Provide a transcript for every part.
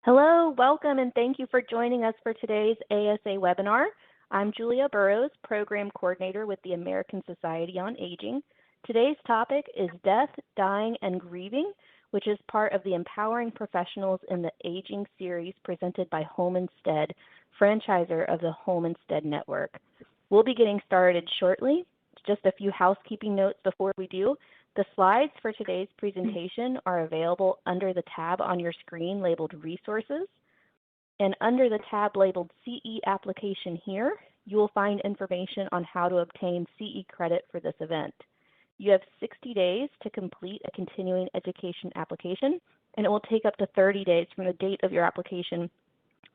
Hello, welcome, and thank you for joining us for today's ASA webinar. I'm Julia Burrows, Program Coordinator with the American Society on Aging. Today's topic is Death, Dying, and Grieving, which is part of the Empowering Professionals in the Aging series presented by Home Instead, franchisor of the Home Instead Network. We'll be getting started shortly. Just a few housekeeping notes before we do. The slides for today's presentation are available under the tab on your screen labeled Resources. And under the tab labeled CE Application here, you will find information on how to obtain CE credit for this event. You have 60 days to complete a continuing education application, and it will take up to 30 days from the date of your application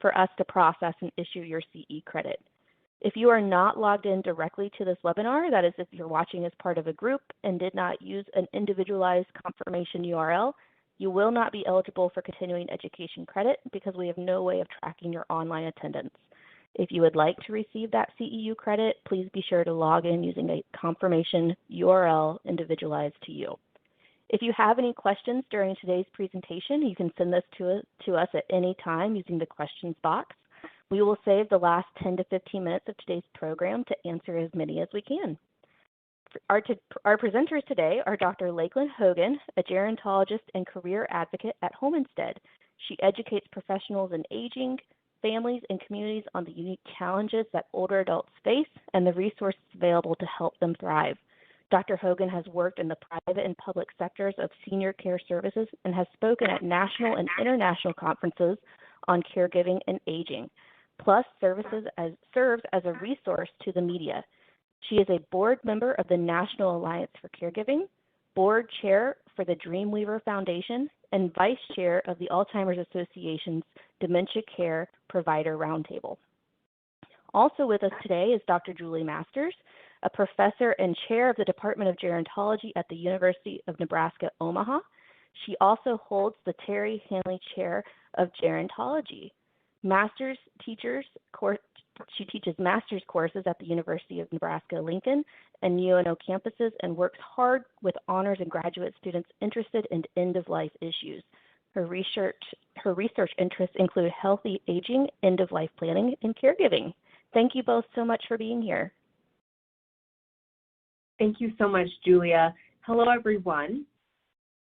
for us to process and issue your CE credit. If you are not logged in directly to this webinar, that is if you're watching as part of a group and did not use an individualized confirmation URL, you will not be eligible for continuing education credit because we have no way of tracking your online attendance. If you would like to receive that CEU credit, please be sure to log in using a confirmation URL individualized to you. If you have any questions during today's presentation, you can send this to us at any time using the questions box. We will save the last 10 to 15 minutes of today's program to answer as many as we can. Our presenters today are Dr. Lakeland Hogan, a gerontologist and career advocate at Home Instead. She educates professionals in aging, families, and communities on the unique challenges that older adults face and the resources available to help them thrive. Dr. Hogan has worked in the private and public sectors of senior care services and has spoken at national and international conferences on caregiving and aging. Plus serves as a resource to the media. She is a board member of the National Alliance for Caregiving, board chair for the Dreamweaver Foundation, and vice chair of the Alzheimer's Association's Dementia Care Provider Roundtable. Also with us today is Dr. Julie Masters, a professor and chair of the Department of Gerontology at the University of Nebraska-Omaha. She also holds the Terry Hanley Chair of Gerontology. She teaches master's courses at the University of Nebraska-Lincoln and UNO campuses and works hard with honors and graduate students interested in end-of-life issues. Her research interests include healthy aging, end-of-life planning, and caregiving. Thank you both so much for being here. Thank you so much, Julia. Hello, everyone.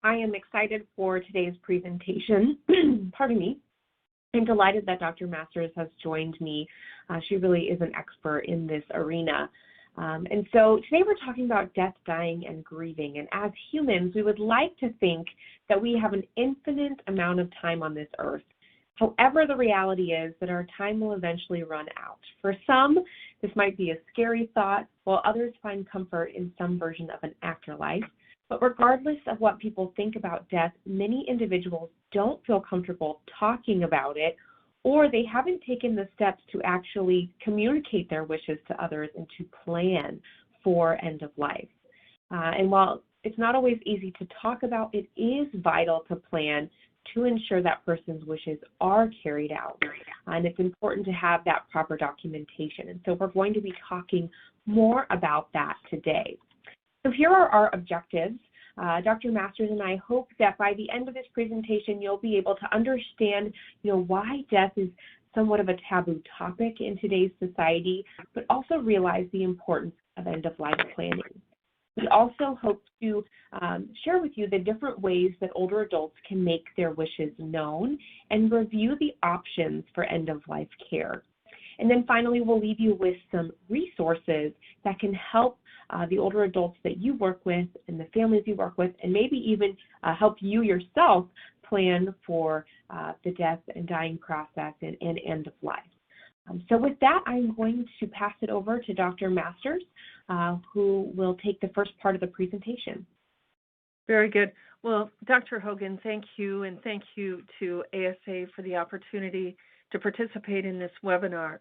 I am excited for today's presentation. Pardon me. I'm delighted that Dr. Masters has joined me. She really is an expert in this arena. And so today we're talking about death, dying, and grieving. And as humans, we would like to think that we have an infinite amount of time on this earth. However, the reality is that our time will eventually run out. For some, this might be a scary thought, while others find comfort in some version of an afterlife. But regardless of what people think about death, many individuals don't feel comfortable talking about it, or they haven't taken the steps to actually communicate their wishes to others and to plan for end of life. And while it's not always easy to talk about, it is vital to plan to ensure that person's wishes are carried out. And it's important to have that proper documentation. And so we're going to be talking more about that today. So here are our objectives. Dr. Masters and I hope that by the end of this presentation, you'll be able to understand, why death is somewhat of a taboo topic in today's society, but also realize the importance of end-of-life planning. We also hope to share with you the different ways that older adults can make their wishes known and review the options for end-of-life care. And then finally, we'll leave you with some resources that can help the older adults that you work with and the families you work with, and maybe even help you yourself plan for the death and dying process and end of life. So with that, I'm going to pass it over to Dr. Masters, who will take the first part of the presentation. Very good. Well, Dr. Hogan, thank you, and thank you to ASA for the opportunity to participate in this webinar.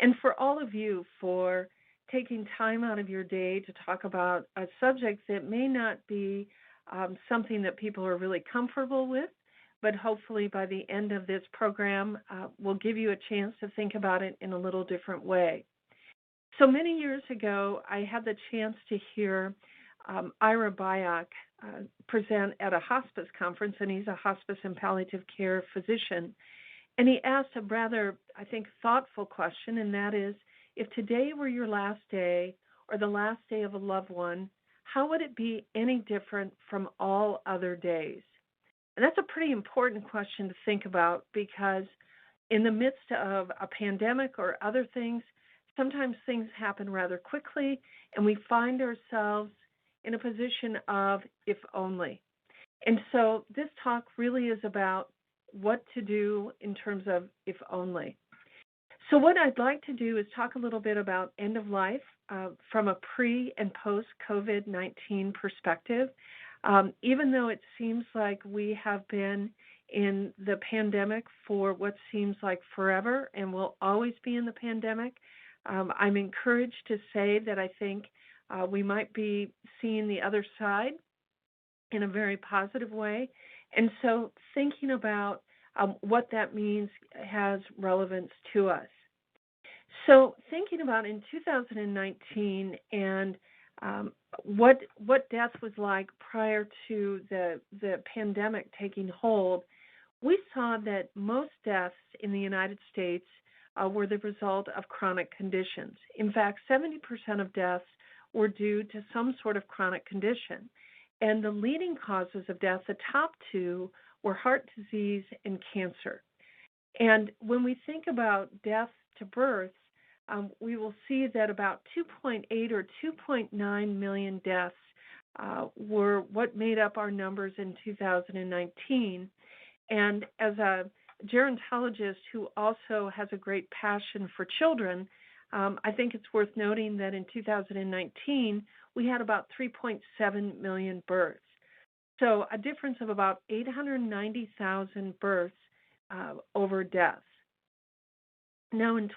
And for all of you for taking time out of your day to talk about a subject that may not be something that people are really comfortable with, but hopefully by the end of this program, will give you a chance to think about it in a little different way. So many years ago, I had the chance to hear Ira Byock present at a hospice conference, and he's a hospice and palliative care physician. And he asked a rather, I think, thoughtful question, and that is, if today were your last day or the last day of a loved one, how would it be any different from all other days? And that's a pretty important question to think about, because in the midst of a pandemic or other things, sometimes things happen rather quickly, and we find ourselves in a position of if only. And so this talk really is about what to do in terms of if only. So what I'd like to do is talk a little bit about end of life from a pre and post COVID-19 perspective. Even though it seems like we have been in the pandemic for what seems like forever and will always be in the pandemic, I'm encouraged to say that I think we might be seeing the other side in a very positive way. And so thinking about what that means has relevance to us. So thinking about in 2019 and what death was like prior to the pandemic taking hold, we saw that most deaths in the United States were the result of chronic conditions. In fact, 70% of deaths were due to some sort of chronic condition. And the leading causes of death, the top two, were heart disease and cancer. And when we think about death to birth, we will see that about 2.8 or 2.9 million deaths were what made up our numbers in 2019. And as a gerontologist who also has a great passion for children, I think it's worth noting that in 2019, we had about 3.7 million births. So a difference of about 890,000 births over deaths. Now in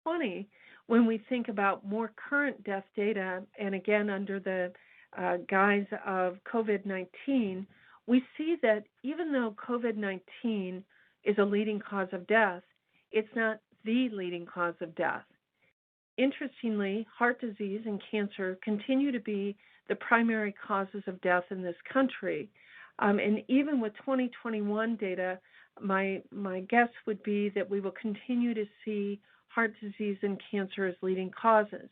2020, when we think about more current death data, and again under the guise of COVID-19, we see that even though COVID-19 is a leading cause of death, it's not the leading cause of death. Interestingly, heart disease and cancer continue to be the primary causes of death in this country. And even with 2021 data, my guess would be that we will continue to see heart disease and cancer as leading causes.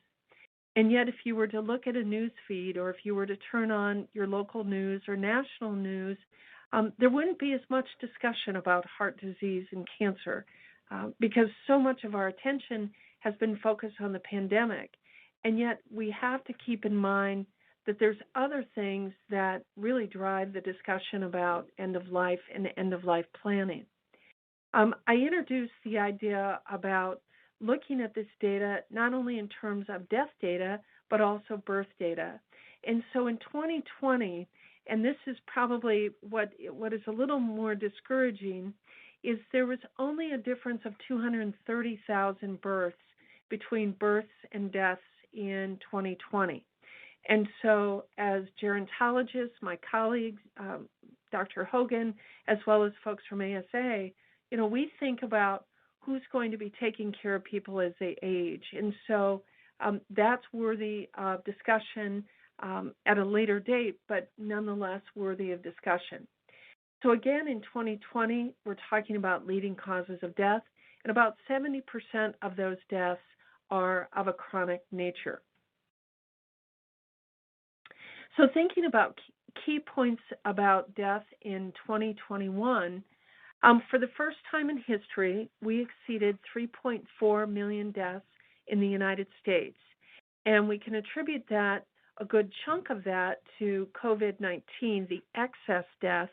And yet, if you were to look at a news feed, or if you were to turn on your local news or national news, there wouldn't be as much discussion about heart disease and cancer because so much of our attention has been focused on the pandemic. And yet we have to keep in mind that there's other things that really drive the discussion about end of life and end of life planning. I introduced the idea about looking at this data not only in terms of death data, but also birth data. And so in 2020, and this is probably what is a little more discouraging, is there was only a difference of 230,000 births between births and deaths in 2020. And so as gerontologists, my colleagues, Dr. Hogan, as well as folks from ASA, we think about who's going to be taking care of people as they age. And so that's worthy of discussion at a later date, but nonetheless worthy of discussion. So again, in 2020, we're talking about leading causes of death, and about 70% of those deaths are of a chronic nature. So thinking about key points about death in 2021, for the first time in history, we exceeded 3.4 million deaths in the United States. And we can attribute that, a good chunk of that, to COVID-19, the excess deaths.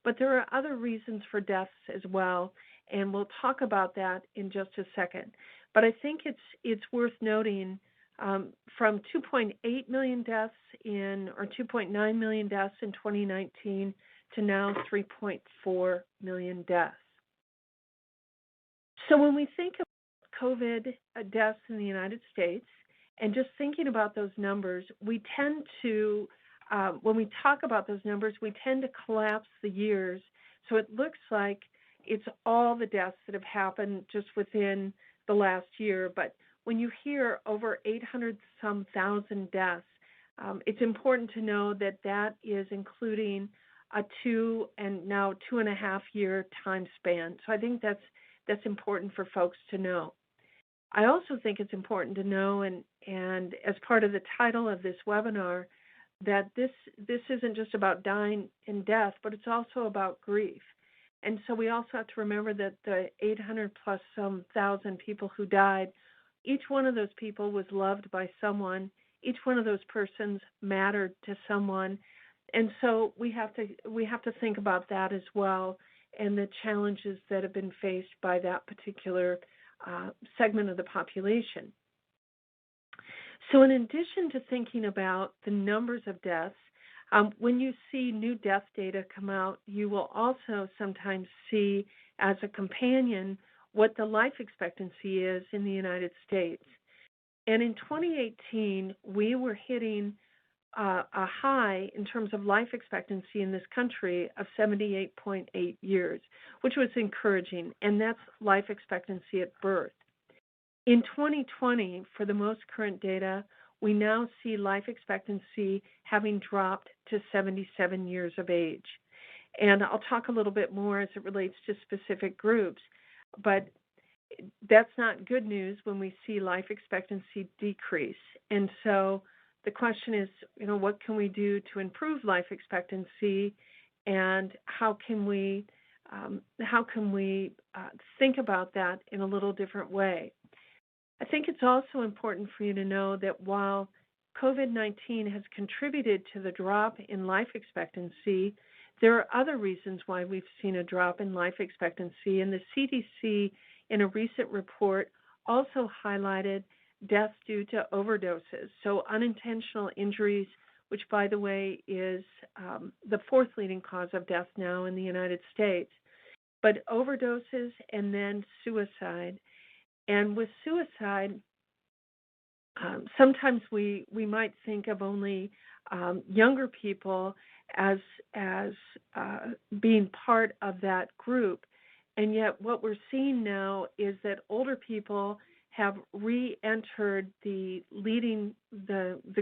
But there are other reasons for deaths as well, and we'll talk about that in just a second. But I think it's worth noting from 2.8 million deaths or 2.9 million deaths in 2019 to now 3.4 million deaths. So when we think of COVID deaths in the United States, and just thinking about those numbers, we tend to, when we talk about those numbers, we tend to collapse the years. So it looks like it's all the deaths that have happened just within the last year. But when you hear over 800-some thousand deaths, it's important to know that that is including a 2 and now 2.5 year time span. So I think that's that's important for folks to know. I also think it's important to know, and as part of the title of this webinar, that this isn't just about dying and death, but it's also about grief. And so we also have to remember that the 800 plus some thousand people who died, each one of those people was loved by someone. Each one of those persons mattered to someone. And so we have to think about that as well, and the challenges that have been faced by that particular segment of the population. So in addition to thinking about the numbers of deaths, when you see new death data come out, you will also sometimes see as a companion what the life expectancy is in the United States. And in 2018, we were hitting a high in terms of life expectancy in this country of 78.8 years, which was encouraging, and that's life expectancy at birth. In 2020, for the most current data, we now see life expectancy having dropped to 77 years of age. And I'll talk a little bit more as it relates to specific groups, but that's not good news when we see life expectancy decrease. And so the question is, what can we do to improve life expectancy, and how can we think about that in a little different way? I think it's also important for you to know that while COVID-19 has contributed to the drop in life expectancy, there are other reasons why we've seen a drop in life expectancy, and the CDC in a recent report also highlighted deaths due to overdoses, so unintentional injuries, which, by the way, is the fourth leading cause of death now in the United States, but overdoses and then suicide. And with suicide, sometimes we might think of only younger people as being part of that group, and yet what we're seeing now is that older people have re-entered the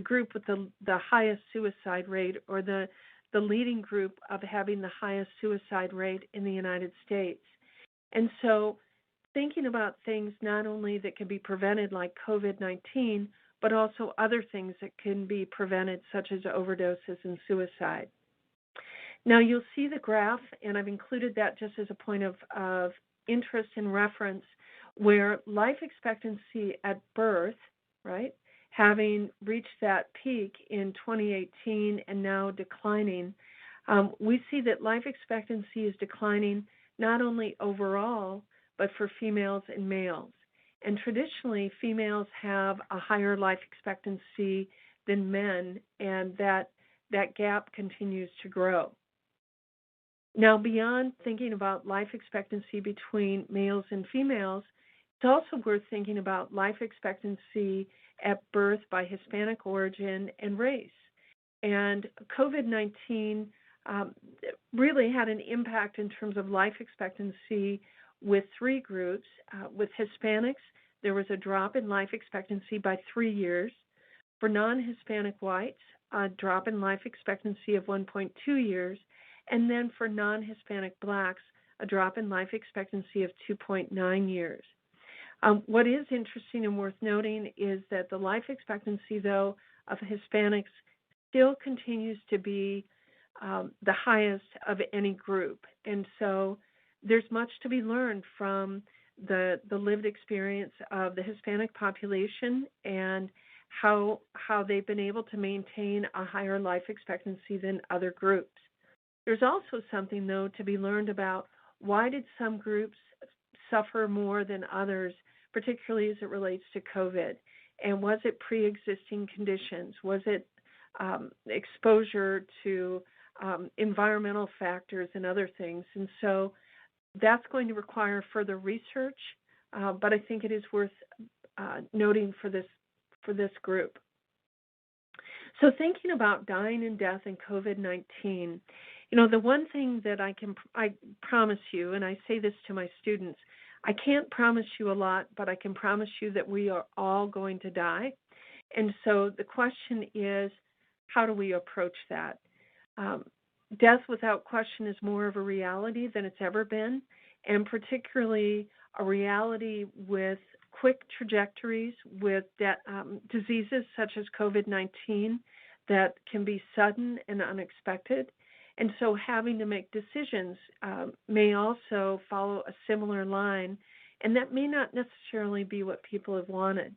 group with the highest suicide rate, or the leading group of having the highest suicide rate in the United States. And so thinking about things not only that can be prevented like COVID-19, but also other things that can be prevented, such as overdoses and suicide. Now you'll see the graph, and I've included that just as a point of interest and reference, where life expectancy at birth, right, having reached that peak in 2018 and now declining, we see that life expectancy is declining not only overall, but for females and males. And traditionally, females have a higher life expectancy than men, and that gap continues to grow. Now, beyond thinking about life expectancy between males and females, it's also worth thinking about life expectancy at birth by Hispanic origin and race. And COVID-19 really had an impact in terms of life expectancy with three groups. With Hispanics, there was a drop in life expectancy by 3 years. For non-Hispanic whites, a drop in life expectancy of 1.2 years. And then for non-Hispanic blacks, a drop in life expectancy of 2.9 years. What is interesting and worth noting is that the life expectancy, though, of Hispanics still continues to be the highest of any group. And so there's much to be learned from the lived experience of the Hispanic population and how they've been able to maintain a higher life expectancy than other groups. There's also something, though, to be learned about why did some groups suffer more than others, particularly as it relates to COVID? And was it pre-existing conditions? Was it exposure to environmental factors and other things? And so that's going to require further research, but I think it is worth noting for this group. So thinking about dying and death and COVID-19, the one thing that I promise you, and I say this to my students, I can't promise you a lot, but I can promise you that we are all going to die. And so the question is, how do we approach that? Death, without question, is more of a reality than it's ever been, and particularly a reality with quick trajectories with diseases such as COVID-19 that can be sudden and unexpected. And so having to make decisions may also follow a similar line, and that may not necessarily be what people have wanted.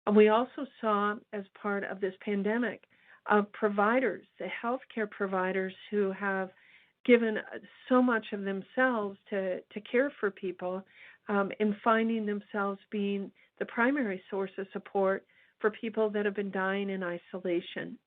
And we also saw, as part of this pandemic, providers, the healthcare providers who have given so much of themselves to care for people, and finding themselves being the primary source of support for people that have been dying in isolation.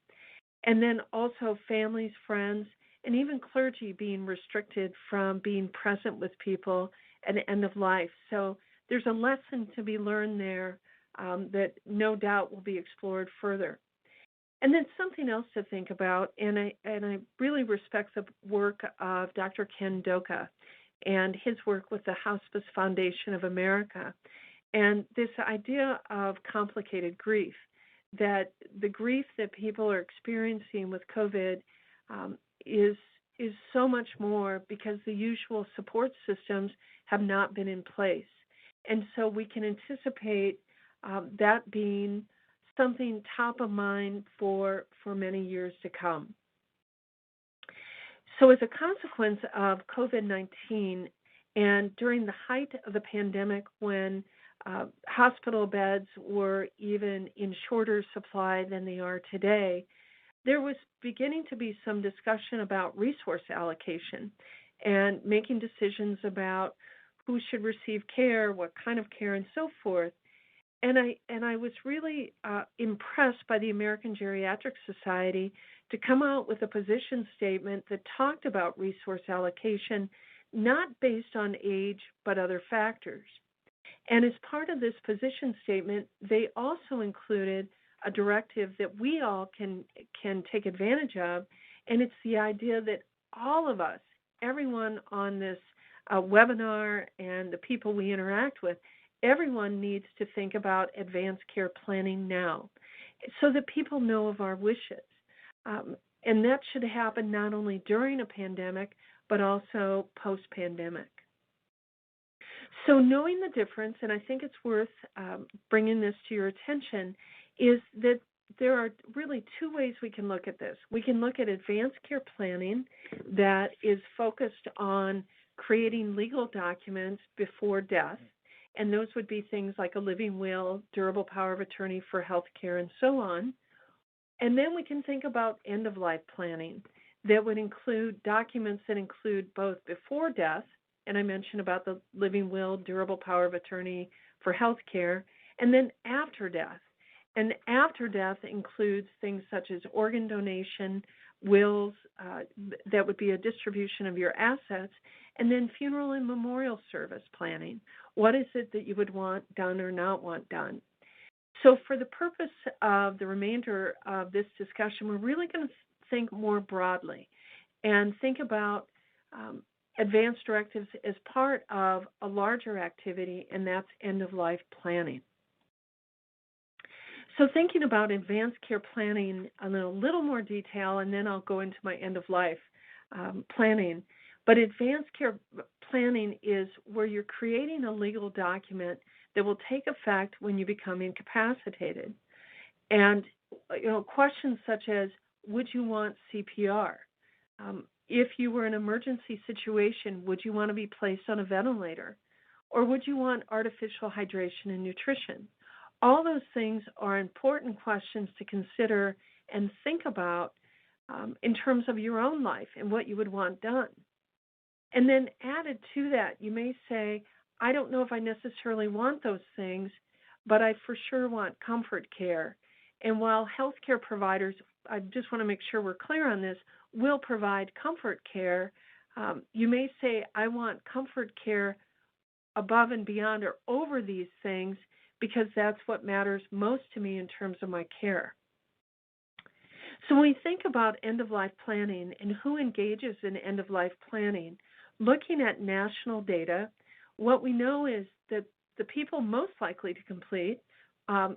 And then also families, friends, and even clergy being restricted from being present with people at the end of life. So there's a lesson to be learned there that no doubt will be explored further. And then something else to think about, and I really respect the work of Dr. Ken Doka and his work with the Hospice Foundation of America, and this idea of complicated grief, that the grief that people are experiencing with COVID is so much more because the usual support systems have not been in place. And so we can anticipate that being something top of mind for many years to come. So as a consequence of COVID-19, and during the height of the pandemic when hospital beds were even in shorter supply than they are today, there was beginning to be some discussion about resource allocation and making decisions about who should receive care, what kind of care, and so forth. And I was really impressed by the American Geriatrics Society to come out with a position statement that talked about resource allocation, not based on age, but other factors. And as part of this position statement, they also included a directive that we all can take advantage of, and it's the idea that all of us, everyone on this webinar and the people we interact with, everyone needs to think about advanced care planning now so that people know of our wishes. And that should happen not only during a pandemic, but also post-pandemic. So knowing the difference, and I think it's worth bringing this to your attention, is that there are really two ways we can look at this. We can look at advanced care planning that is focused on creating legal documents before death, and those would be things like a living will, durable power of attorney for health care, and so on. And then we can think about end-of-life planning that would include documents that include both before death, and I mentioned about the living will, durable power of attorney for health care, and then after death. And after death includes things such as organ donation, wills, that would be a distribution of your assets, and then funeral and memorial service planning. What is it that you would want done or not want done? So for the purpose of the remainder of this discussion, we're really going to think more broadly and think about advanced directives as part of a larger activity, and that's end-of-life planning. So thinking about advanced care planning in a little more detail, and then I'll go into my end-of-life planning. But advanced care planning is where you're creating a legal document that will take effect when you become incapacitated. And questions such as, would you want CPR? If you were in an emergency situation, would you want to be placed on a ventilator? Or would you want artificial hydration and nutrition? All those things are important questions to consider and think about in terms of your own life and what you would want done. And then added to that, you may say, I don't know if I necessarily want those things, but I for sure want comfort care. And while healthcare providers, I just want to make sure we're clear on this, will provide comfort care, you may say, I want comfort care above and beyond or over these things because that's what matters most to me in terms of my care. So when we think about end-of-life planning and who engages in end-of-life planning, looking at national data, what we know is that the people most likely to complete,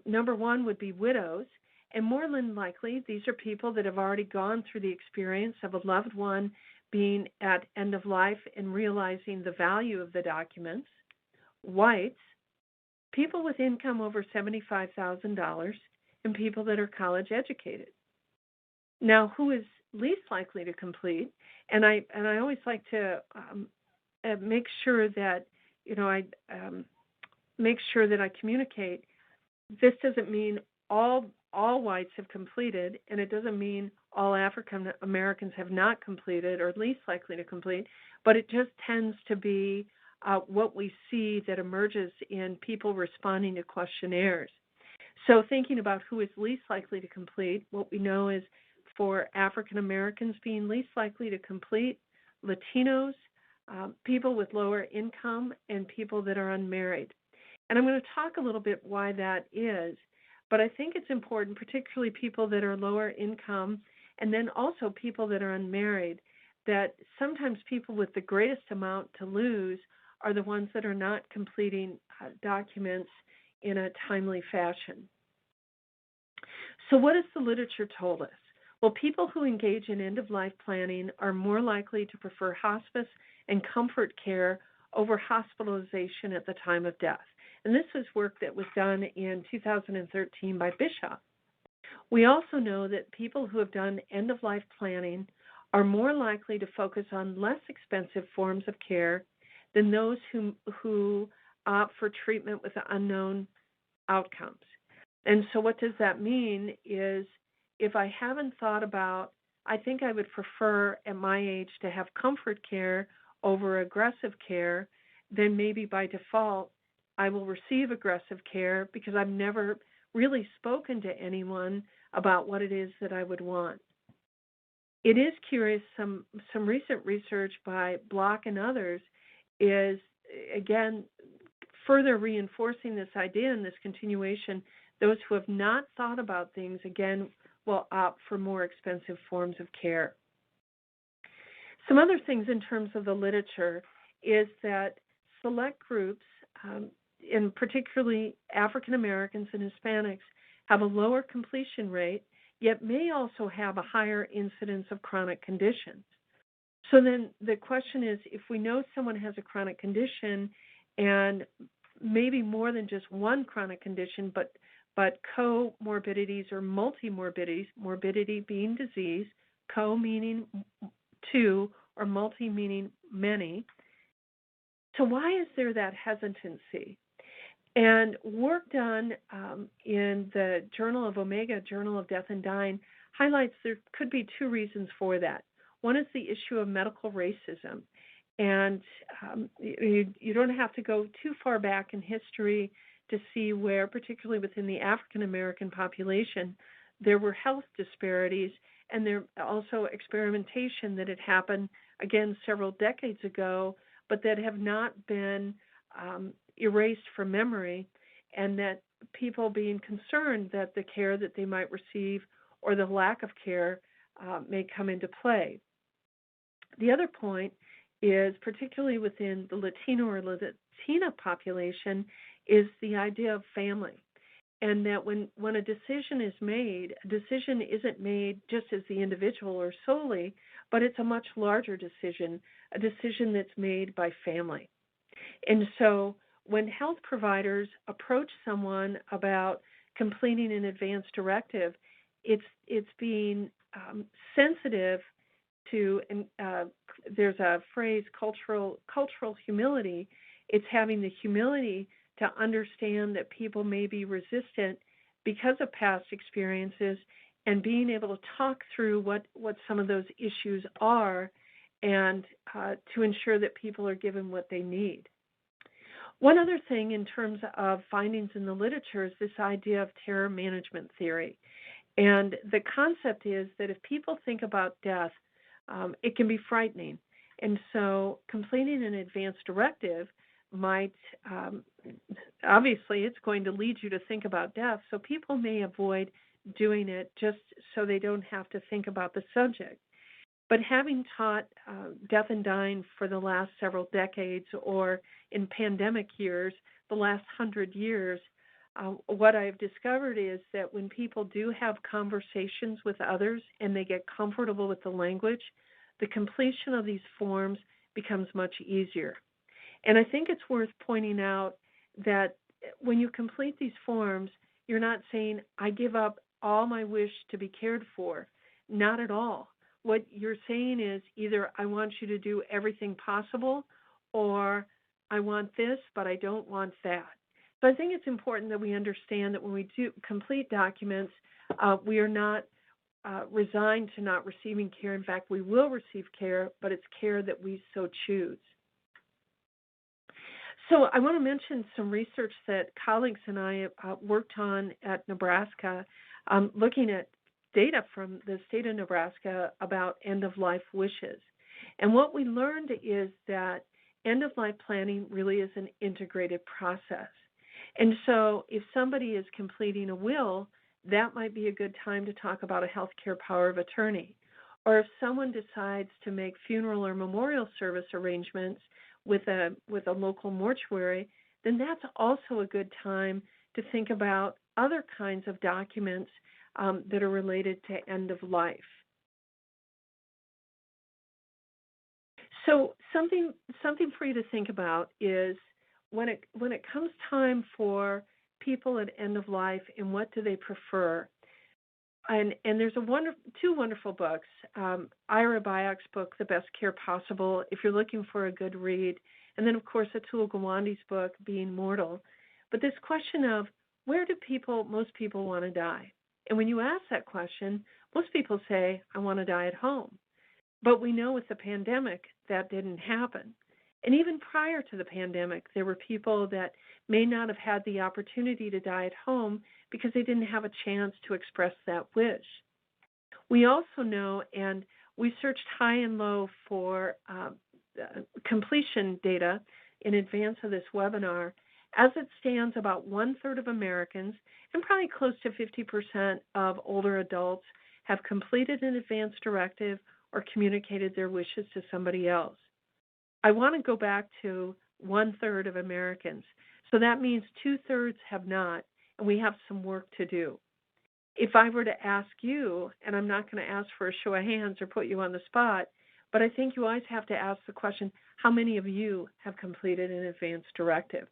number one would be widows, and more than likely, these are people that have already gone through the experience of a loved one being at end of life and realizing the value of the documents. whites, people with income over $75,000, and people that are college educated. Now, who is least likely to complete? And I always like to make sure that I make sure that I communicate. This doesn't mean all whites have completed, and it doesn't mean all African Americans have not completed or least likely to complete, but it just tends to be what we see that emerges in people responding to questionnaires. So thinking about who is least likely to complete, what we know is for African Americans being least likely to complete, Latinos, people with lower income, and people that are unmarried. And I'm going to talk a little bit why that is, but I think it's important, particularly people that are lower income and then also people that are unmarried, that sometimes people with the greatest amount to lose are the ones that are not completing documents in a timely fashion. So what has the literature told us? Well, people who engage in end-of-life planning are more likely to prefer hospice and comfort care over hospitalization at the time of death. And this was work that was done in 2013 by Bishop. We also know that people who have done end-of-life planning are more likely to focus on less expensive forms of care than those who opt for treatment with unknown outcomes. And so what does that mean is if I haven't thought about, I think I would prefer at my age to have comfort care over aggressive care, then maybe by default I will receive aggressive care because I've never really spoken to anyone about what it is that I would want. It is curious, some recent research by Block and others is, again, further reinforcing this idea and this continuation. Those who have not thought about things, again, will opt for more expensive forms of care. Some other things in terms of the literature is that select groups, and particularly African Americans and Hispanics, have a lower completion rate, yet may also have a higher incidence of chronic conditions. So then the question is, if we know someone has a chronic condition and maybe more than just one chronic condition, but comorbidities or multimorbidities, morbidity being disease, co meaning two, or multi meaning many. So why is there that hesitancy? And work done in the Journal of Omega, Journal of Death and Dying, highlights there could be two reasons for that. One is the issue of medical racism. And you don't have to go too far back in history to see where, particularly within the African American population, there were health disparities, and there also experimentation that had happened, again, several decades ago, but that have not been erased from memory, and that people being concerned that the care that they might receive or the lack of care may come into play. The other point is, particularly within the Latino or Latina population, is the idea of family. And that when a decision is made, a decision isn't made just as the individual or solely, but it's a much larger decision, a decision that's made by family. And so when health providers approach someone about completing an advance directive, it's being sensitive to, there's a phrase, cultural humility. It's having the humility to understand that people may be resistant because of past experiences, and being able to talk through what some of those issues are, and to ensure that people are given what they need. One other thing in terms of findings in the literature is this idea of terror management theory. And the concept is that if people think about death, it can be frightening. And so completing an advance directive might, obviously it's going to lead you to think about death, so people may avoid doing it just so they don't have to think about the subject. But having taught death and dying for the last several decades, or in pandemic years, the last 100 years, what I've discovered is that when people do have conversations with others and they get comfortable with the language, the completion of these forms becomes much easier. And I think it's worth pointing out that when you complete these forms, you're not saying, I give up all my wish to be cared for. Not at all. What you're saying is either I want you to do everything possible, or I want this, but I don't want that. So I think it's important that we understand that when we do complete documents, we are not resigned to not receiving care. In fact, we will receive care, but it's care that we so choose. So I want to mention some research that colleagues and I worked on at Nebraska, looking at data from the state of Nebraska about end-of-life wishes. And what we learned is that end-of-life planning really is an integrated process. And so if somebody is completing a will, that might be a good time to talk about a healthcare power of attorney. Or if someone decides to make funeral or memorial service arrangements with a local mortuary, then that's also a good time to think about other kinds of documents that are related to end of life. So something for you to think about is when it comes time for people at end of life and what do they prefer. And there's two wonderful books. Ira Byock's book, The Best Care Possible, if you're looking for a good read. And then, of course, Atul Gawande's book, Being Mortal. But this question of where do most people want to die? And when you ask that question, most people say, I want to die at home. But we know with the pandemic that didn't happen. And even prior to the pandemic, there were people that may not have had the opportunity to die at home because they didn't have a chance to express that wish. We also know, and we searched high and low for completion data in advance of this webinar. As it stands, about 1/3 of Americans and probably close to 50% of older adults have completed an advance directive or communicated their wishes to somebody else. I want to go back to 1/3 of Americans. So that means 2/3 have not, and we have some work to do. If I were to ask you, and I'm not going to ask for a show of hands or put you on the spot, but I think you always have to ask the question, how many of you have completed an advance directive?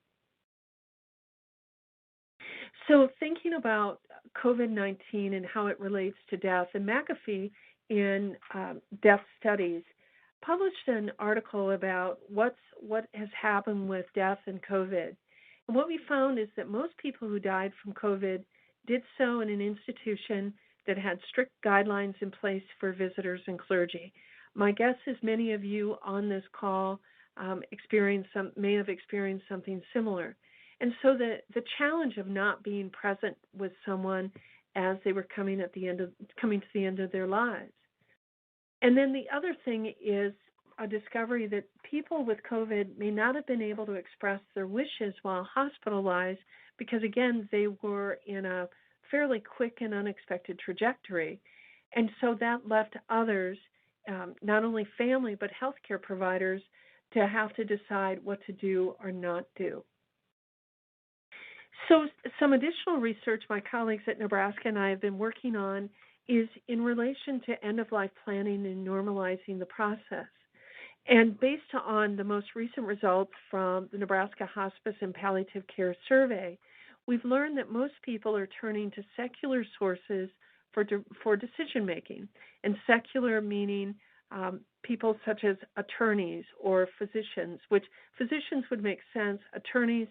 So thinking about COVID-19 and how it relates to death, and McAfee in Death Studies published an article about what has happened with death and COVID. And what we found is that most people who died from COVID did so in an institution that had strict guidelines in place for visitors and clergy. My guess is many of you on this call may have experienced something similar. And so the challenge of not being present with someone as they were coming to the end of their lives. And then the other thing is a discovery that people with COVID may not have been able to express their wishes while hospitalized because, again, they were in a fairly quick and unexpected trajectory. And so that left others, not only family, but healthcare providers, to have to decide what to do or not do. So some additional research my colleagues at Nebraska and I have been working on is in relation to end-of-life planning and normalizing the process. And based on the most recent results from the Nebraska Hospice and Palliative Care Survey, we've learned that most people are turning to secular sources for decision-making. And secular meaning people such as attorneys or physicians, which physicians would make sense. Attorneys,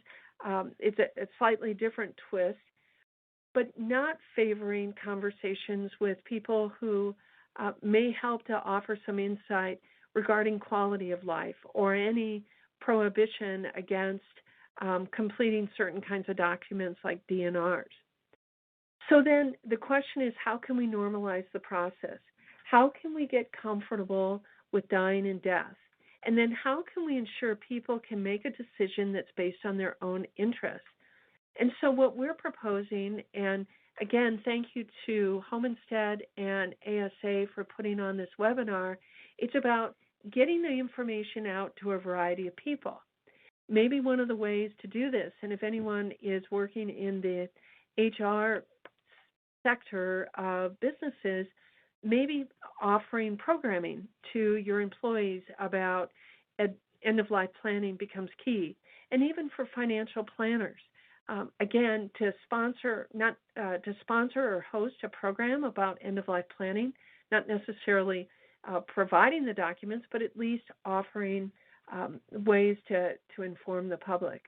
it's a slightly different twist, but not favoring conversations with people who may help to offer some insight regarding quality of life or any prohibition against completing certain kinds of documents like DNRs. So then the question is, how can we normalize the process? How can we get comfortable with dying and death? And then how can we ensure people can make a decision that's based on their own interests? And so what we're proposing, and again, thank you to Homestead and ASA for putting on this webinar, it's about getting the information out to a variety of people. Maybe one of the ways to do this, and if anyone is working in the HR sector of businesses, maybe offering programming to your employees about end-of-life planning becomes key, and even for financial planners. Again, to sponsor or host a program about end-of-life planning, not necessarily providing the documents, but at least offering ways to inform the public.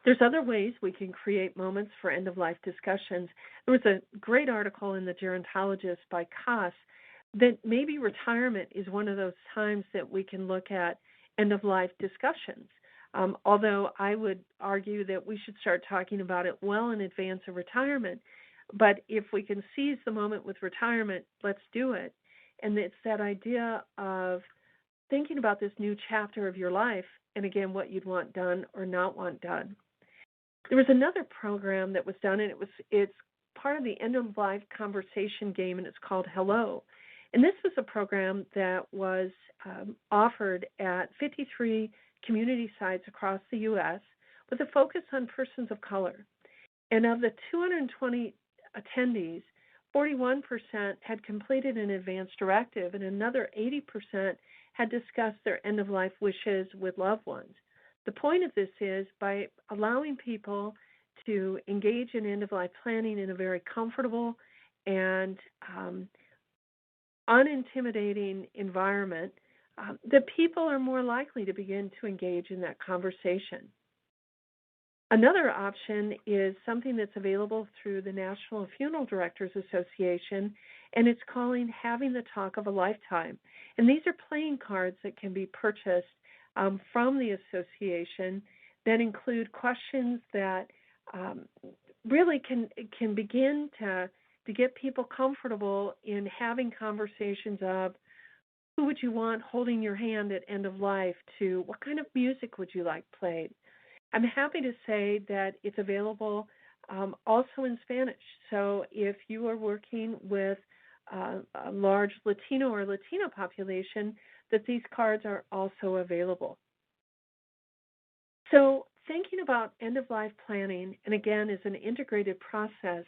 There's other ways we can create moments for end-of-life discussions. There was a great article in the Gerontologist by Koss that maybe retirement is one of those times that we can look at end-of-life discussions. Although I would argue that we should start talking about it well in advance of retirement. But if we can seize the moment with retirement, let's do it. And it's that idea of thinking about this new chapter of your life and, again, what you'd want done or not want done. There was another program that was done, and it's part of the end-of-life conversation game, and it's called Hello. And this was a program that was offered at 53 community sites across the U.S. with a focus on persons of color. And of the 220 attendees, 41% had completed an advance directive, and another 80% had discussed their end-of-life wishes with loved ones. The point of this is by allowing people to engage in end-of-life planning in a very comfortable and unintimidating environment, that people are more likely to begin to engage in that conversation. Another option is something that's available through the National Funeral Directors Association, and it's calling Having the Talk of a Lifetime. And these are playing cards that can be purchased from the association that include questions that really can begin to get people comfortable in having conversations of who would you want holding your hand at end of life, to what kind of music would you like played. I'm happy to say that it's available also in Spanish. So if you are working with a large Latino or Latina population, that these cards are also available. So thinking about end-of-life planning, and again, as an integrated process,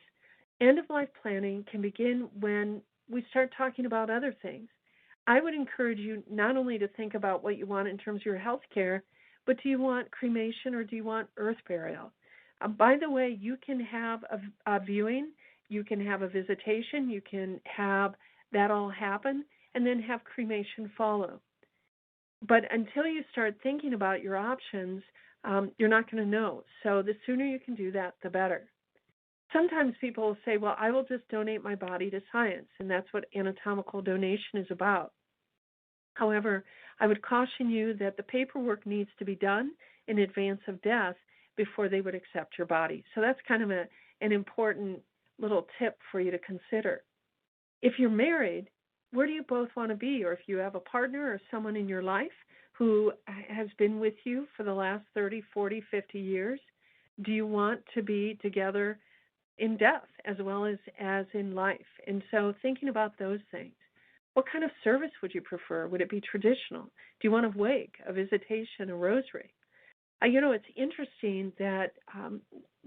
end-of-life planning can begin when we start talking about other things. I would encourage you not only to think about what you want in terms of your health care, but do you want cremation or do you want earth burial? By the way, you can have a viewing, you can have a visitation, you can have that all happen, and then have cremation follow. But until you start thinking about your options, you're not going to know. So the sooner you can do that, the better. Sometimes people will say, well, I will just donate my body to science, and that's what anatomical donation is about. However, I would caution you that the paperwork needs to be done in advance of death before they would accept your body. So that's kind of an important little tip for you to consider. If you're married, where do you both want to be? Or if you have a partner or someone in your life who has been with you for the last 30, 40, 50 years, do you want to be together in death as well as in life? And so thinking about those things. What kind of service would you prefer? Would it be traditional? Do you want a wake, a visitation, a rosary? It's interesting that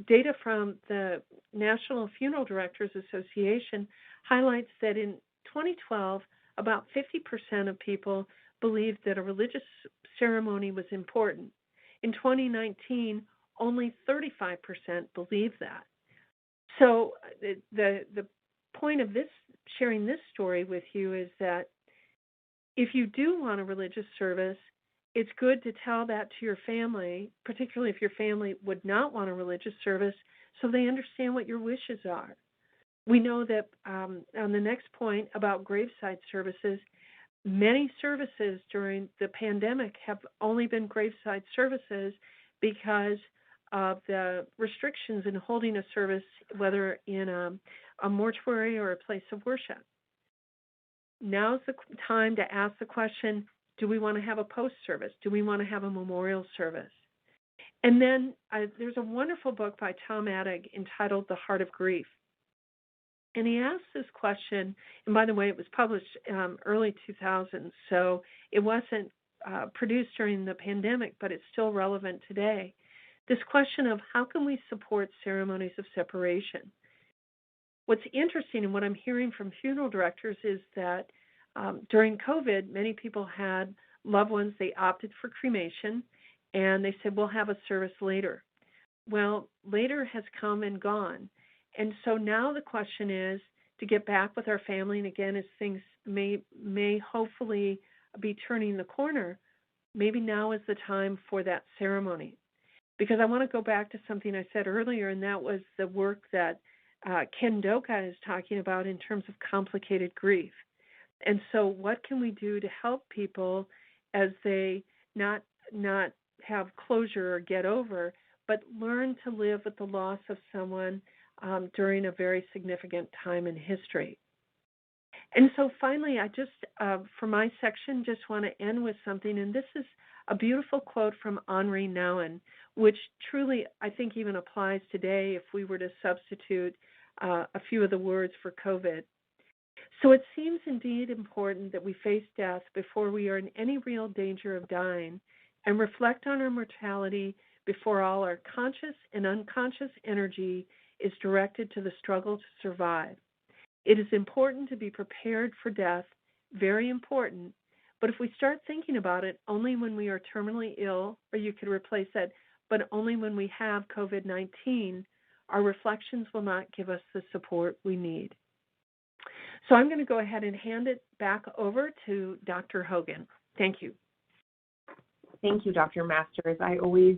data from the National Funeral Directors Association highlights that in 2012, about 50% of people believed that a religious ceremony was important. In 2019, only 35% believed that. So the point of this, sharing this story with you, is that if you do want a religious service, it's good to tell that to your family, particularly if your family would not want a religious service, so they understand what your wishes are. We know that on the next point about graveside services, many services during the pandemic have only been graveside services because of the restrictions in holding a service, whether in a mortuary or a place of worship. Now's the time to ask the question, do we want to have a post-service? Do we want to have a memorial service? And then there's a wonderful book by Tom Attig entitled The Heart of Grief. And he asks this question, and by the way, it was published early 2000s, so it wasn't produced during the pandemic, but it's still relevant today. This question of how can we support ceremonies of separation? What's interesting and what I'm hearing from funeral directors is that during COVID, many people had loved ones, they opted for cremation, and they said, we'll have a service later. Well, later has come and gone. And so now the question is to get back with our family, and again, as things may hopefully be turning the corner, maybe now is the time for that ceremony. Because I want to go back to something I said earlier, and that was the work that Ken Doka is talking about in terms of complicated grief. And so what can we do to help people as they not have closure or get over, but learn to live with the loss of someone during a very significant time in history? And so finally, I just, for my section, just want to end with something, and this is a beautiful quote from Henri Nouwen, which truly I think even applies today if we were to substitute a few of the words for COVID. So it seems indeed important that we face death before we are in any real danger of dying, and reflect on our mortality before all our conscious and unconscious energy is directed to the struggle to survive. It is important to be prepared for death, very important, but if we start thinking about it only when we are terminally ill, or you could replace that, but only when we have COVID-19, our reflections will not give us the support we need. So I'm going to go ahead and hand it back over to Dr. Hogan. Thank you. Thank you, Dr. Masters. I always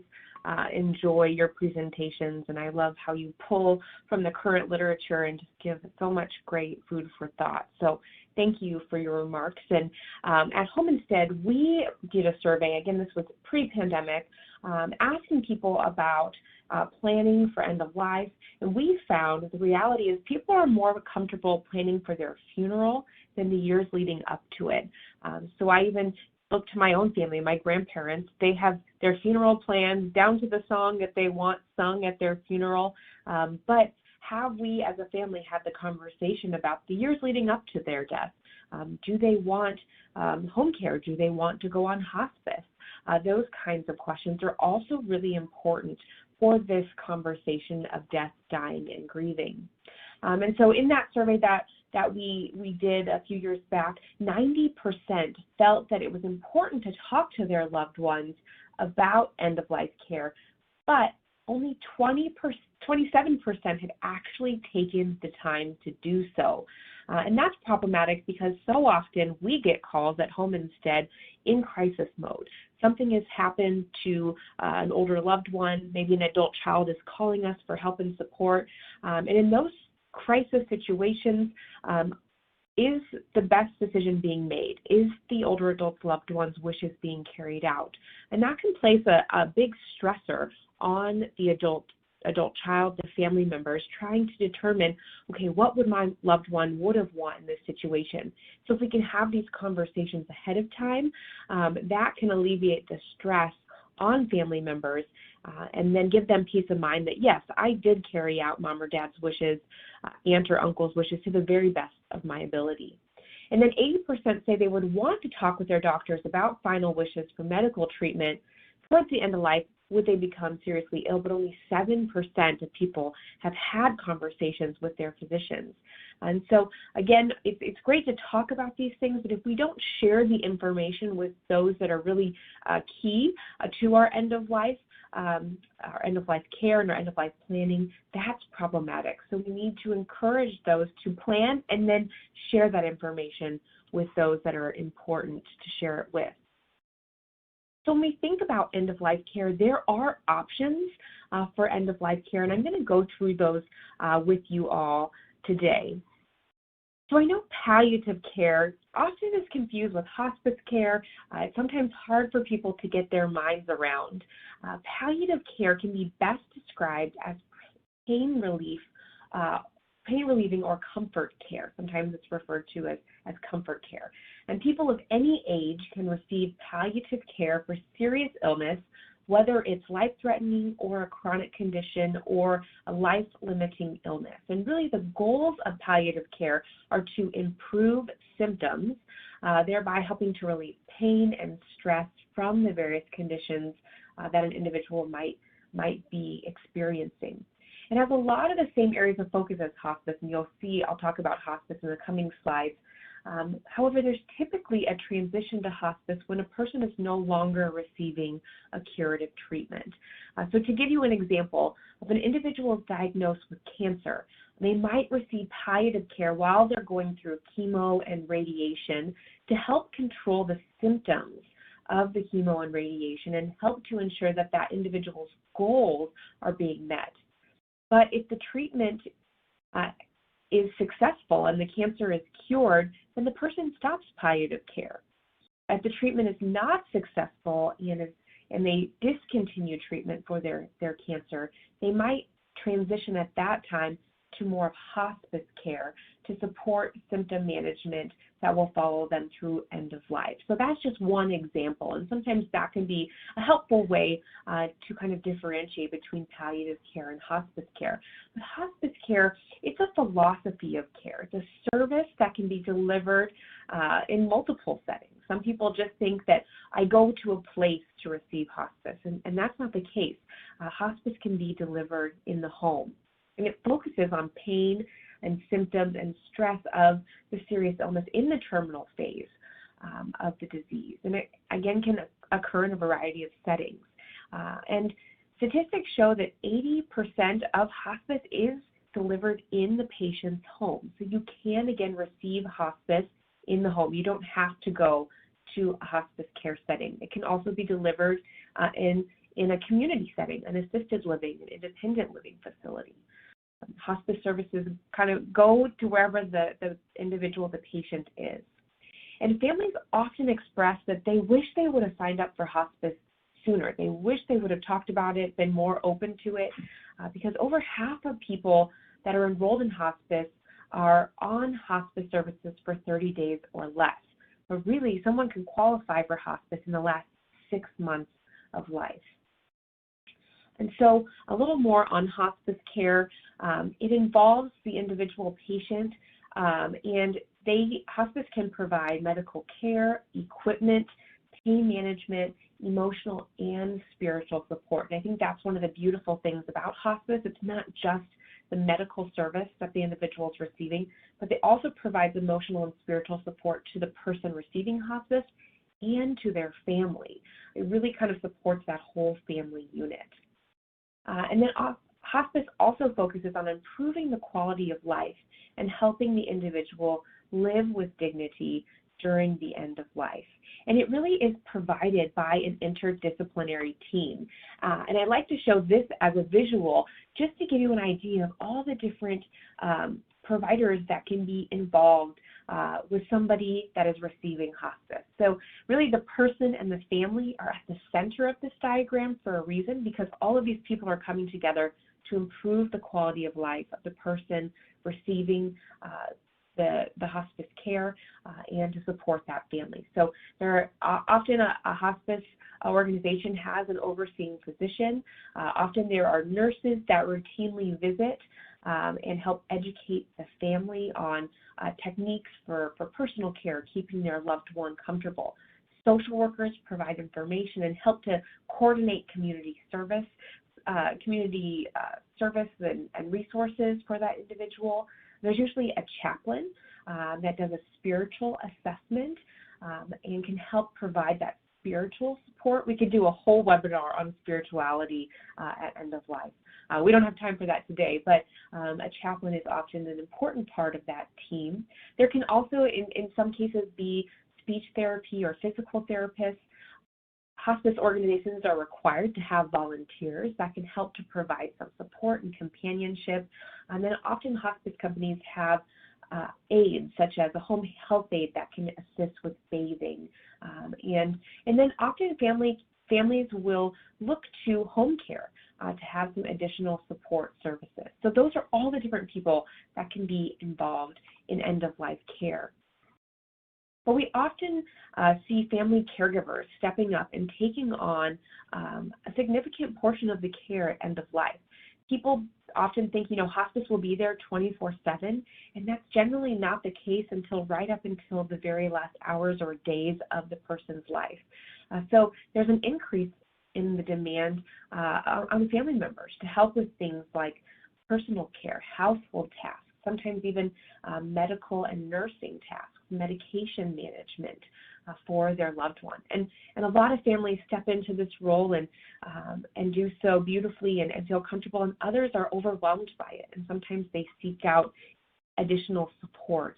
enjoy your presentations, and I love how you pull from the current literature and just give so much great food for thought. So thank you for your remarks. And at Home Instead, we did a survey, again, this was pre-pandemic, asking people about planning for end of life, and we found that the reality is people are more comfortable planning for their funeral than the years leading up to it. So I even look to my own family, my grandparents. They have their funeral plans down to the song that they want sung at their funeral. But have we as a family had the conversation about the years leading up to their death? Do they want home care? Do they want to go on hospice? Those kinds of questions are also really important for this conversation of death, dying, and grieving. And so in that survey that we did a few years back, 90% felt that it was important to talk to their loved ones about end-of-life care, but only 27% had actually taken the time to do so. And that's problematic because so often we get calls at Home Instead in crisis mode. Something has happened to an older loved one, maybe an adult child is calling us for help and support. And in those crisis situations, is the best decision being made? Is the older adult's loved one's wishes being carried out? And that can place a big stressor on the adult child, the family members, trying to determine, okay, what would my loved one would have wanted in this situation? So if we can have these conversations ahead of time, that can alleviate the stress on family members and then give them peace of mind that, yes, I did carry out mom or dad's wishes, aunt or uncle's wishes to the very best of my ability. And then 80% say they would want to talk with their doctors about final wishes for medical treatment towards the end of life would they become seriously ill, but only 7% of people have had conversations with their physicians. And so, again, it's great to talk about these things, but if we don't share the information with those that are really key to our end-of-life care and our end-of-life planning, that's problematic. So we need to encourage those to plan and then share that information with those that are important to share it with. So when we think about end-of-life care, there are options for end-of-life care, and I'm going to go through those with you all today. So I know palliative care often is confused with hospice care. It's sometimes hard for people to get their minds around. Palliative care can be best described as pain relieving or comfort care. Sometimes it's referred to as comfort care. And people of any age can receive palliative care for serious illness, whether it's life-threatening or a chronic condition or a life-limiting illness. And really the goals of palliative care are to improve symptoms, thereby helping to relieve pain and stress from the various conditions that an individual might be experiencing. It has a lot of the same areas of focus as hospice, and you'll see I'll talk about hospice in the coming slides. However, there's typically a transition to hospice when a person is no longer receiving a curative treatment. So to give you an example, if an individual is diagnosed with cancer, they might receive palliative care while they're going through chemo and radiation to help control the symptoms of the chemo and radiation and help to ensure that that individual's goals are being met. But if the treatment is successful and the cancer is cured, then the person stops palliative care. If the treatment is not successful and they discontinue treatment for their cancer, they might transition at that time to more of hospice care to support symptom management that will follow them through end of life. So that's just one example, and sometimes that can be a helpful way to kind of differentiate between palliative care and hospice care. But hospice care, it's a philosophy of care. It's a service that can be delivered in multiple settings. Some people just think that I go to a place to receive hospice, and that's not the case. Hospice can be delivered in the home, and it focuses on pain and symptoms and stress of the serious illness in the terminal phase of the disease. And it, again, can occur in a variety of settings. And statistics show that 80% of hospice is delivered in the patient's home. So you can, again, receive hospice in the home. You don't have to go to a hospice care setting. It can also be delivered in a community setting, an assisted living, an independent living facility. Hospice services kind of go to wherever the individual, the patient is. And families often express that they wish they would have signed up for hospice sooner. They wish they would have talked about it, been more open to it, because over half of people that are enrolled in hospice are on hospice services for 30 days or less. But really, someone can qualify for hospice in the last 6 months of life. And so a little more on hospice care. It involves the individual patient, and hospice can provide medical care, equipment, pain management, emotional and spiritual support. And I think that's one of the beautiful things about hospice. It's not just the medical service that the individual is receiving, but they also provide emotional and spiritual support to the person receiving hospice and to their family. It really kind of supports that whole family unit. And then hospice also focuses on improving the quality of life and helping the individual live with dignity during the end of life. And it really is provided by an interdisciplinary team. And I like to show this as a visual just to give you an idea of all the different providers that can be involved with somebody that is receiving hospice. So really the person and the family are at the center of this diagram for a reason, because all of these people are coming together to improve the quality of life of the person receiving the hospice care and to support that family. So there are often a hospice organization has an overseeing physician. Often there are nurses that routinely visit and help educate the family on techniques for personal care, keeping their loved one comfortable. Social workers provide information and help to coordinate community service and resources for that individual. There's usually a chaplain that does a spiritual assessment and can help provide that spiritual support. We could do a whole webinar on spirituality at end of life. We don't have time for that today, but a chaplain is often an important part of that team. There can also, in some cases, be speech therapy or physical therapists. Hospice organizations are required to have volunteers that can help to provide some support and companionship. And then often hospice companies have aides, such as a home health aide that can assist with bathing. And then often families will look to home care to have some additional support services. So those are all the different people that can be involved in end-of-life care. But we often see family caregivers stepping up and taking on a significant portion of the care at end of life. People often think, hospice will be there 24/7, and that's generally not the case right up until the very last hours or days of the person's life. So there's an increase in the demand on family members to help with things like personal care, household tasks, sometimes even medical and nursing tasks, medication management for their loved one. And a lot of families step into this role and do so beautifully and feel comfortable, and others are overwhelmed by it, and sometimes they seek out additional support.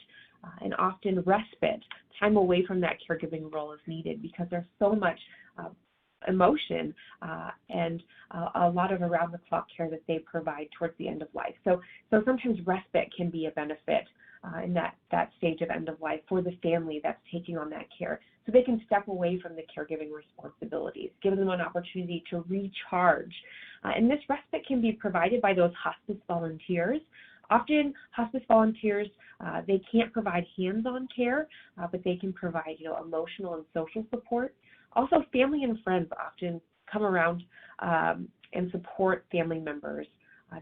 And often respite, time away from that caregiving role is needed because there's so much emotion and a lot of around-the-clock care that they provide towards the end of life. So sometimes respite can be a benefit in that stage of end of life for the family that's taking on that care. So they can step away from the caregiving responsibilities, give them an opportunity to recharge. And this respite can be provided by those hospice volunteers. Often hospice volunteers, they can't provide hands-on care, but they can provide, emotional and social support. Also, family and friends often come around and support family members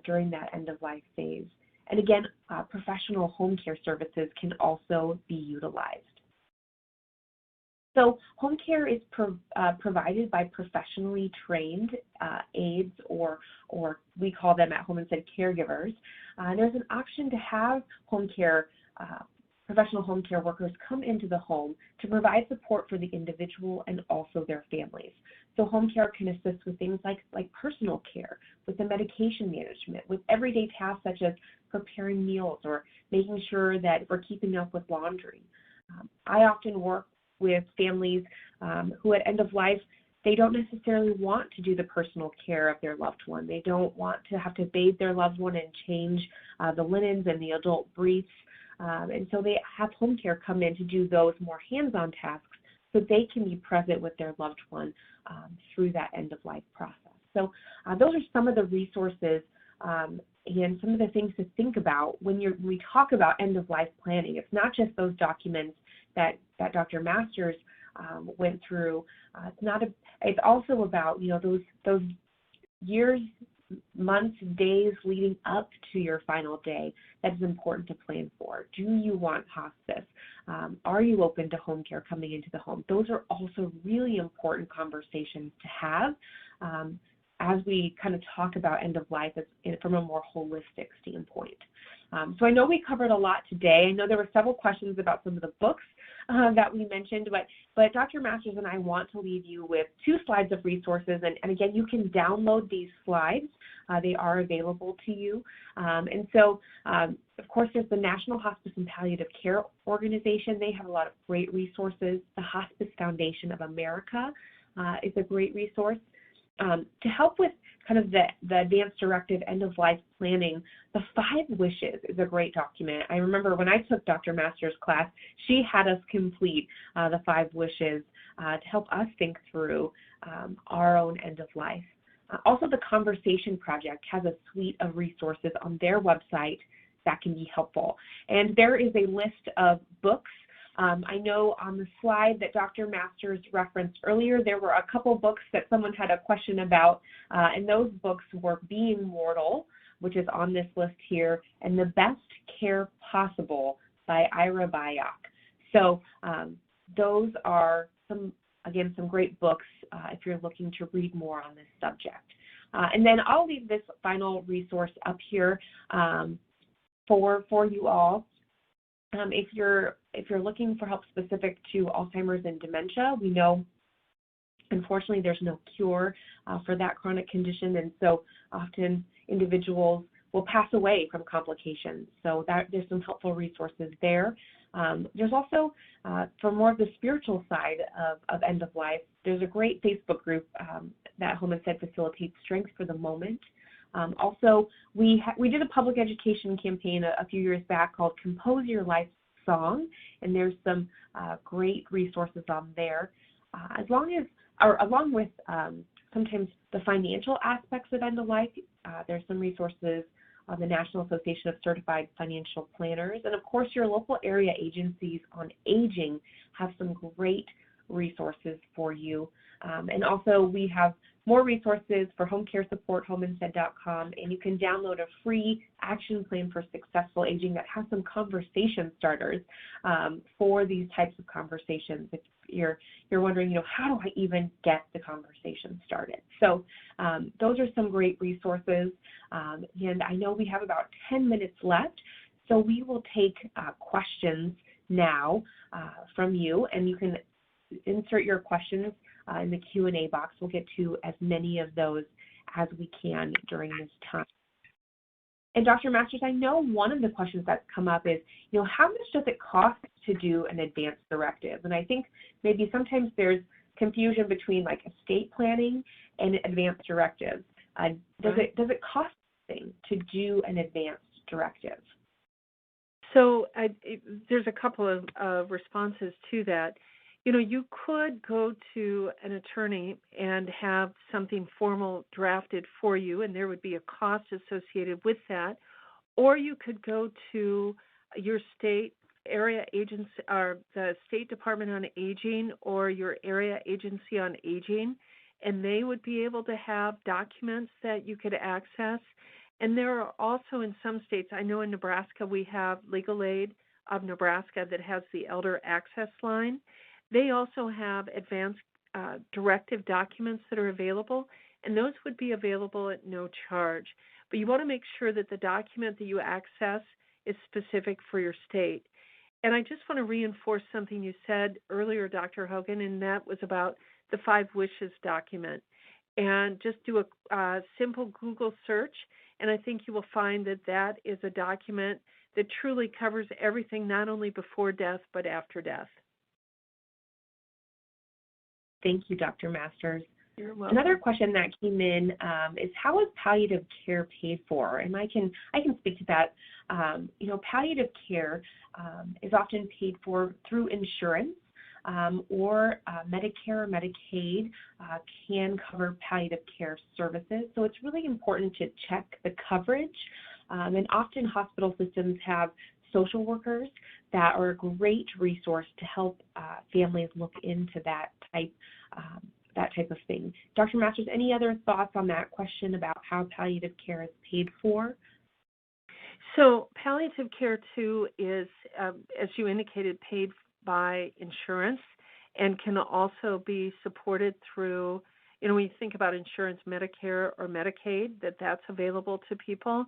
during that end-of-life phase. And again, professional home care services can also be utilized. So home care is provided by professionally trained aides, or we call them at home instead caregivers. There's an option to have home care, professional home care workers come into the home to provide support for the individual and also their families. So home care can assist with things like personal care, with the medication management, with everyday tasks such as preparing meals or making sure that we're keeping up with laundry. I often work with families who at end of life, they don't necessarily want to do the personal care of their loved one. They don't want to have to bathe their loved one and change the linens and the adult briefs. And so they have home care come in to do those more hands-on tasks so they can be present with their loved one through that end-of-life process. So those are some of the resources and some of the things to think about when we talk about end-of-life planning. It's not just those documents that Dr. Masters went through. It's also about those years, months, days leading up to your final day that is important to plan for. Do you want hospice? Are you open to home care coming into the home? Those are also really important conversations to have as we kind of talk about end of life from a more holistic standpoint. So I know we covered a lot today. I know there were several questions about some of the books that we mentioned, but Dr. Masters and I want to leave you with 2 slides of resources, and again, you can download these slides. They are available to you. And so, of course, there's the National Hospice and Palliative Care Organization. They have a lot of great resources. The Hospice Foundation of America is a great resource. To help with kind of the advanced directive end-of-life planning, the 5 Wishes is a great document. I remember when I took Dr. Masters' class, she had us complete the 5 Wishes to help us think through our own end-of-life. Also, the Conversation Project has a suite of resources on their website that can be helpful. And there is a list of books. I know on the slide that Dr. Masters referenced earlier, there were a couple books that someone had a question about, and those books were Being Mortal, which is on this list here, and The Best Care Possible by Ira Byock. So those are some great books if you're looking to read more on this subject. And then I'll leave this final resource up here for you all. If you're looking for help specific to Alzheimer's and dementia, we know, unfortunately, there's no cure for that chronic condition, and so often individuals will pass away from complications. So there's some helpful resources there. There's also, for more of the spiritual side of end of life, there's a great Facebook group that Home Instead facilitates Strength for the Moment. Also, we did a public education campaign a few years back called Compose Your Life Song, and there's some great resources on there. Along with sometimes the financial aspects of end of life, there's some resources on the National Association of Certified Financial Planners, and of course your local area agencies on aging have some great resources for you. And also we have more resources for home care support, homeinstead.com, and you can download a free action plan for successful aging that has some conversation starters for these types of conversations. If you're wondering, how do I even get the conversation started? So those are some great resources, and I know we have about 10 minutes left. So we will take questions now from you, and you can insert your questions in the Q&A box. We'll get to as many of those as we can during this time. And Dr. Masters, I know one of the questions that's come up is, how much does it cost to do an advance directive? And I think maybe sometimes there's confusion between like estate planning and advance directives. Does it cost something to do an advance directive? So there's a couple of responses to that. You could go to an attorney and have something formal drafted for you, and there would be a cost associated with that. Or you could go to your state area agency, or the State Department on Aging, or your area agency on aging, and they would be able to have documents that you could access. And there are also in some states, I know in Nebraska, we have Legal Aid of Nebraska that has the Elder Access Line. They also have advanced directive documents that are available, and those would be available at no charge. But you want to make sure that the document that you access is specific for your state. And I just want to reinforce something you said earlier, Dr. Hogan, and that was about the 5 wishes document. And just do a simple Google search, and I think you will find that that is a document that truly covers everything, not only before death, but after death. Thank you, Dr. Masters. You're welcome. Another question that came in is, how is palliative care paid for? And I can speak to that. Palliative care is often paid for through insurance, or Medicare or Medicaid can cover palliative care services. So it's really important to check the coverage. And often hospital systems have social workers that are a great resource to help families look into that type of thing. Dr. Masters, any other thoughts on that question about how palliative care is paid for? So palliative care, too, is, as you indicated, paid by insurance and can also be supported through, when you think about insurance, Medicare or Medicaid, that's available to people.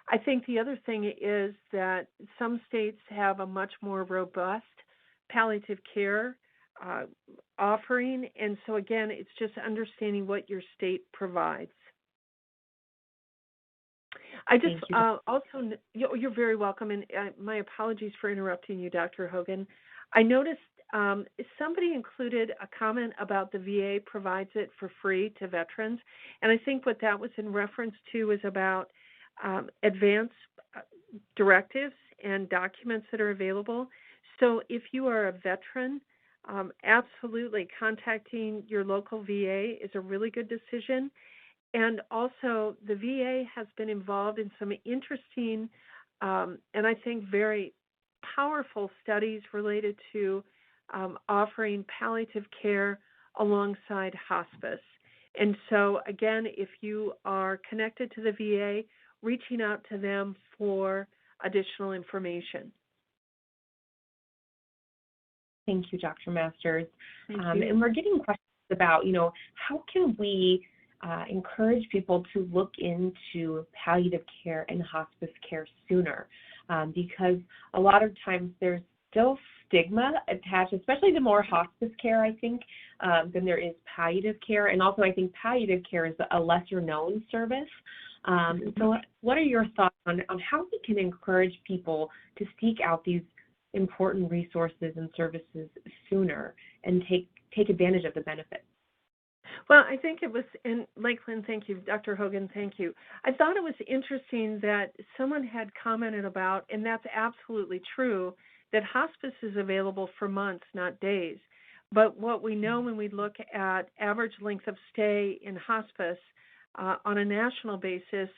I think the other thing is that some states have a much more robust palliative care offering, and so again, it's just understanding what your state provides. I just also, you're very welcome, and my apologies for interrupting you, Dr. Hogan. I noticed somebody included a comment about the VA provides it for free to veterans, and I think what that was in reference to is about advance directives and documents that are available. So if you are a veteran, absolutely contacting your local VA is a really good decision. And also the VA has been involved in some interesting and I think very powerful studies related to offering palliative care alongside hospice. And so again, if you are connected to the VA, reaching out to them for additional information. Thank you, Dr. Masters. Thank you. And we're getting questions about, how can we encourage people to look into palliative care and hospice care sooner? Because a lot of times there's still stigma attached, especially to more hospice care, I think, than there is palliative care. And also I think palliative care is a lesser known service. So what are your thoughts on how we can encourage people to seek out these important resources and services sooner and take advantage of the benefits? Well, I think it was, and Lakeland, thank you, Dr. Hogan, thank you. I thought it was interesting that someone had commented about, and that's absolutely true, that hospice is available for months, not days. But what we know when we look at average length of stay in hospice on a national basis,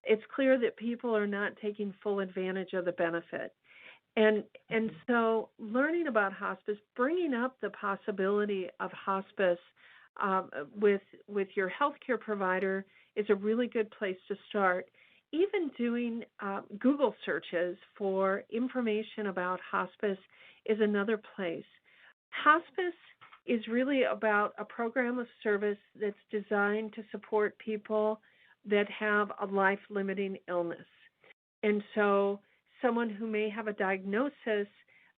it's clear that people are not taking full advantage of the benefit. And so learning about hospice, bringing up the possibility of hospice with your healthcare provider is a really good place to start. Even doing Google searches for information about hospice is another place. Hospice is really about a program of service that's designed to support people that have a life-limiting illness. And so someone who may have a diagnosis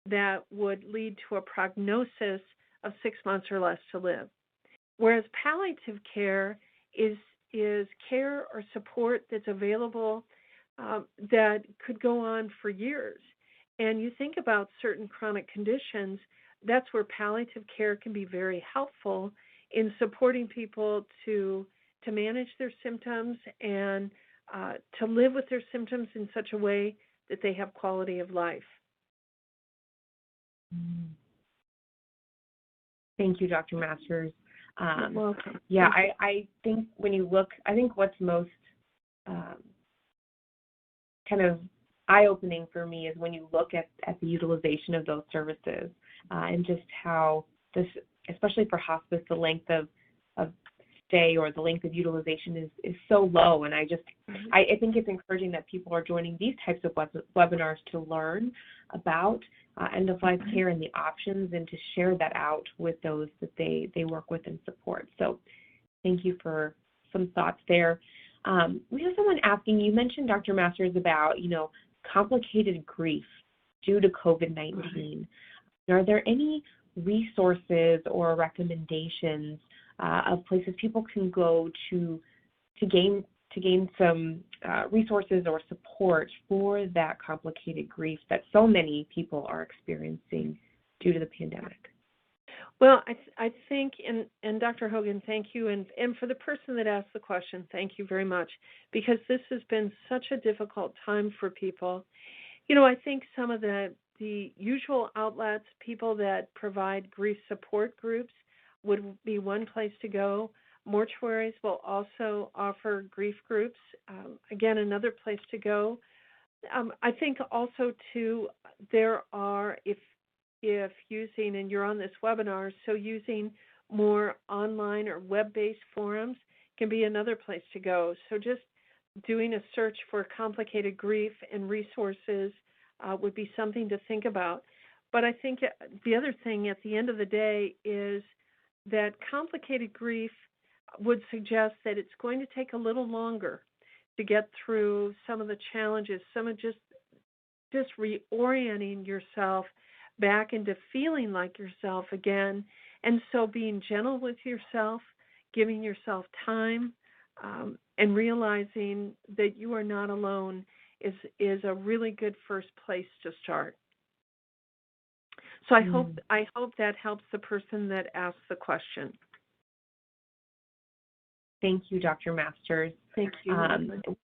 that would lead to a prognosis of 6 months or less to live. Whereas palliative care is care or support that's available that could go on for years. And you think about certain chronic conditions, that's where palliative care can be very helpful in supporting people to manage their symptoms and to live with their symptoms in such a way that they have quality of life. Thank you, Dr. Masters. You're welcome. Yeah, I think when you look, I think what's most kind of eye-opening for me is when you look at the utilization of those services and just how this, especially for hospice, the length of stay or the length of utilization is so low. And I think it's encouraging that people are joining these types of webinars to learn about end-of-life care and the options, and to share that out with those that they work with and support. So thank you for some thoughts there. We have someone asking, you mentioned, Dr. Masters, about, complicated grief due to COVID-19. Are there any resources or recommendations of places people can go to gain some resources or support for that complicated grief that so many people are experiencing due to the pandemic? Well, I think, and Dr. Hogan, thank you, and for the person that asked the question, thank you very much, because this has been such a difficult time for people. I think some of the usual outlets, people that provide grief support groups, would be one place to go. Mortuaries will also offer grief groups. Again, another place to go. I think also, too, there are, if using, and you're on this webinar, so using more online or web-based forums can be another place to go. So just doing a search for complicated grief and resources would be something to think about. But I think the other thing at the end of the day is that complicated grief would suggest that it's going to take a little longer to get through some of the challenges, some of just reorienting yourself back into feeling like yourself again. And so being gentle with yourself, giving yourself time, and realizing that you are not alone is a really good first place to start. So I hope that helps the person that asked the question. Thank you, Dr. Masters. Thank you. We've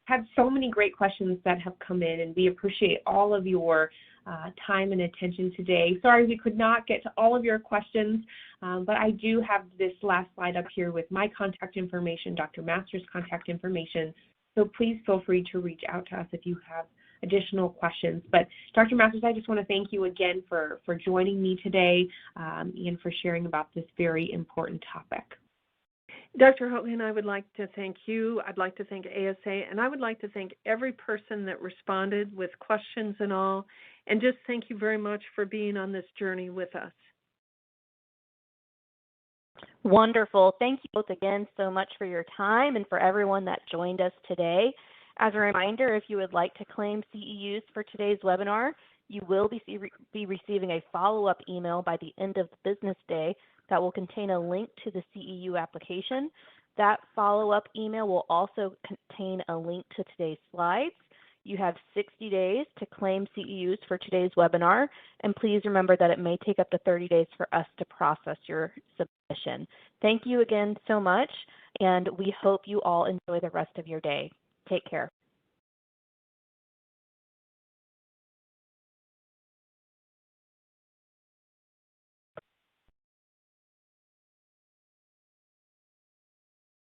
had so many great questions that have come in, and we appreciate all of your time and attention today. Sorry we could not get to all of your questions, but I do have this last slide up here with my contact information, Dr. Masters' contact information, so please feel free to reach out to us if you have additional questions. But Dr. Masters, I just want to thank you again for joining me today and for sharing about this very important topic. Dr. Hogan, I would like to thank you. I'd like to thank ASA, and I would like to thank every person that responded with questions and all, and just thank you very much for being on this journey with us. Wonderful. Thank you both again so much for your time and for everyone that joined us today. As a reminder, if you would like to claim CEUs for today's webinar, you will be receiving a follow-up email by the end of the business day that will contain a link to the CEU application. That follow-up email will also contain a link to today's slides. You have 60 days to claim CEUs for today's webinar, and please remember that it may take up to 30 days for us to process your submission. Thank you again so much, and we hope you all enjoy the rest of your day. Take care.